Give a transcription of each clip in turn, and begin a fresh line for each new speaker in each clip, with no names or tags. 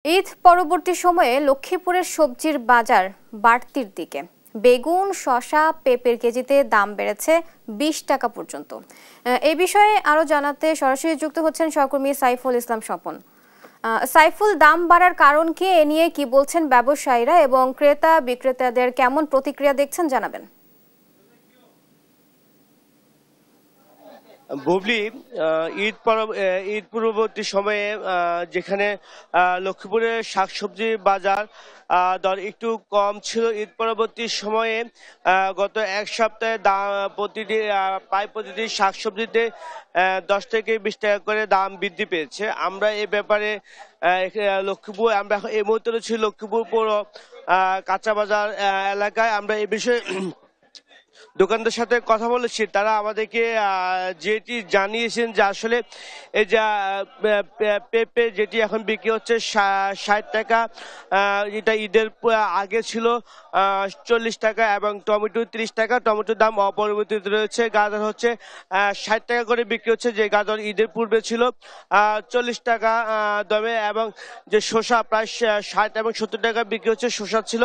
ঈদ পরবর্তী সময়ে লক্ষ্মীপুরের সবজির বাজার বাড়তির দিকে। বেগুন, শসা, পেঁপের কেজিতে দাম বেড়েছে ২০ টাকা পর্যন্ত। এই বিষয়ে আরো জানাতে সরাসরি যুক্ত হচ্ছেন সহকর্মী সাইফুল ইসলাম স্বপন। সাইফুল, দাম বাড়ার কারণ কি, এ নিয়ে কি বলছেন ব্যবসায়ীরা এবং ক্রেতা বিক্রেতাদের কেমন প্রতিক্রিয়া দেখছেন জানাবেন।
বুবলি, ঈদ পূর্ববর্তী সময়ে যেখানে লক্ষ্মীপুরের শাকসবজি বাজার দর একটু কম ছিল, ঈদ পরবর্তী সময়ে গত এক সপ্তাহে প্রতিটি শাকসবজিতে 10 থেকে 20 টাকা করে দাম বৃদ্ধি পেয়েছে। আমরা এ ব্যাপারে আমরা এই মুহূর্তে রয়েছি লক্ষ্মীপুর পৌর কাঁচা বাজার এলাকায়। আমরা এ বিষয়ে দোকানদার সাথে কথা বলেছি, তারা আমাদেরকে যেটি জানিয়েছেন যে আসলে এই যা পেঁপে যেটি এখন বিক্রি হচ্ছে 60 টাকা, এটা ঈদের আগে ছিল 40 টাকা, এবং টমেটো 30 টাকা। টমেটোর দাম অপরিবর্তিত রয়েছে। গাজর হচ্ছে 60 টাকা করে বিক্রি হচ্ছে, যে গাজর ঈদের পূর্বে ছিল 40 টাকা দামে, এবং যে শসা প্রায় 60 এবং 70 টাকা বিক্রি হচ্ছে। শসা ছিল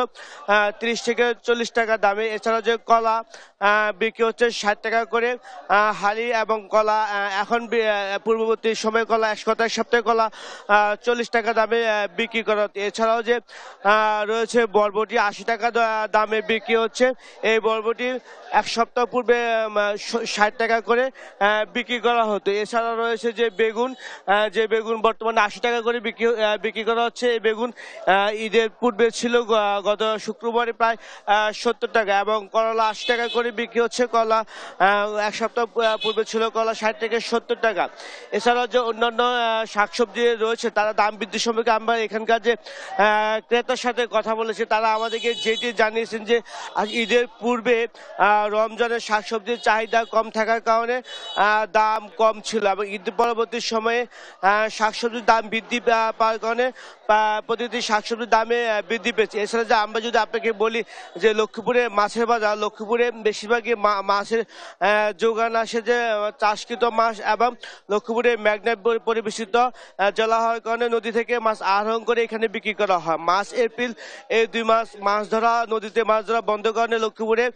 30 থেকে 40 টাকা দামে। এছাড়াও যে কলা বিক্রি হচ্ছে 60 টাকা করে হালি, এবং কলা এখন পূর্ববর্তী সময় কলা এক সপ্তাহে কলা 40 টাকা দামে বিক্রি করা হচ্ছে। এছাড়াও যে রয়েছে বরবটি 80 টাকা দামে বিক্রি হচ্ছে। এই বরবটি এক সপ্তাহ পূর্বে 60 টাকা করে বিক্রি করা হতো। এছাড়া রয়েছে যে বেগুন বর্তমানে 80 টাকা করে বিক্রি করা হচ্ছে। এই বেগুন ঈদের পূর্বে ছিল গত শুক্রবারে প্রায় 70 টাকা, এবং করলা 80 টাকা করে বিক্রি হচ্ছে। কলা এক সপ্তাহ পূর্বে ছিল কলা 60 থেকে 70 টাকা। এছাড়াও যে অন্যান্য শাকসবজি রয়েছে, তারা দাম বৃদ্ধি সম্পর্কে আমরা এখানকার যে ক্রেতার সাথে কথা বলেছি, তারা আমাদেরকে যেটি জানিয়েছেন যে ঈদের পূর্বে রমজানের শাকসবজির চাহিদা কম থাকার কারণে দাম কম ছিল, এবং ঈদ পরবর্তী সময়ে শাকসবজির দাম বৃদ্ধি পাওয়ার কারণে প্রতিটি শাকসবজির দামে বৃদ্ধি পেয়েছে। এছাড়া যে আমরা যদি আপনাকে বলি যে লক্ষ্মীপুরে মাছের বাজার, লক্ষ্মীপুরে বেশিরভাগই মাছের যোগান আসে যে চাষকৃত মাছ, এবং লক্ষ্মীপুরে মেঘনা পরিবেশিত জেলা হওয়ার কারণে নদী থেকে মাছ আহরণ করে এখানে বিক্রি করা হয়। মার্চ এপ্রিল এই 2 মাস নদীতে মাছ ধরা বন্ধ কারণে লক্ষ্মীপুরে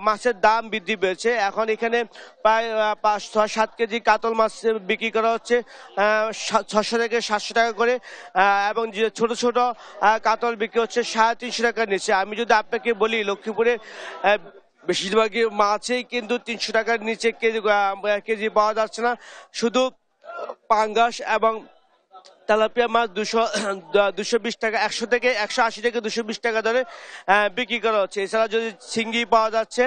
মাছের দাম বৃদ্ধি পেয়েছে। এখন এখানে প্রায় 5-7 কেজি কাতল মাছ বিক্রি করা হচ্ছে 600 থেকে 700 টাকা করে, এবং যে ছোট ছোট কাতল বিক্রি হচ্ছে 350 টাকার নিচে। আমি যদি আপনাকে বলি, লক্ষ্মীপুরে বেশিরভাগই মাছেই কিন্তু 300 টাকার নিচে কেজি পাওয়া যাচ্ছে না। শুধু পাঙ্গাস এবং তেলাপিয়া মাছ 220 টাকা, 100 থেকে 180 থেকে 220 টাকা ধরে বিক্রি করা হচ্ছে। এছাড়া যদি শিঙ্গি পাওয়া যাচ্ছে,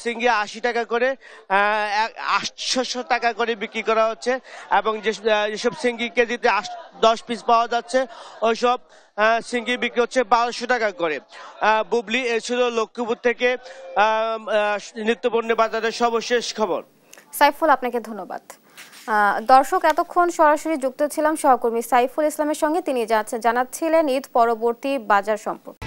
শিঙ্গি 80 টাকা করে 800 টাকা করে বিক্রি করা হচ্ছে, এবং যেসব শিঙ্গি কেজিতে 10 পিস পাওয়া যাচ্ছে, ওইসব শিঙ্গি বিক্রি হচ্ছে 1200 টাকা করে। বুবলি, এ ছিল লক্ষ্মীপুর থেকে নিত্যপণ্য বাজারের সর্বশেষ খবর।
সাইফুল, আপনাকে ধন্যবাদ। দর্শক, এতক্ষণ সরাসরি যুক্ত ছিলাম সহকর্মী সাইফুল ইসলামের সঙ্গে। তিনি জানাচ্ছিলেন ঈদ পরবর্তী বাজার সম্পর্কে।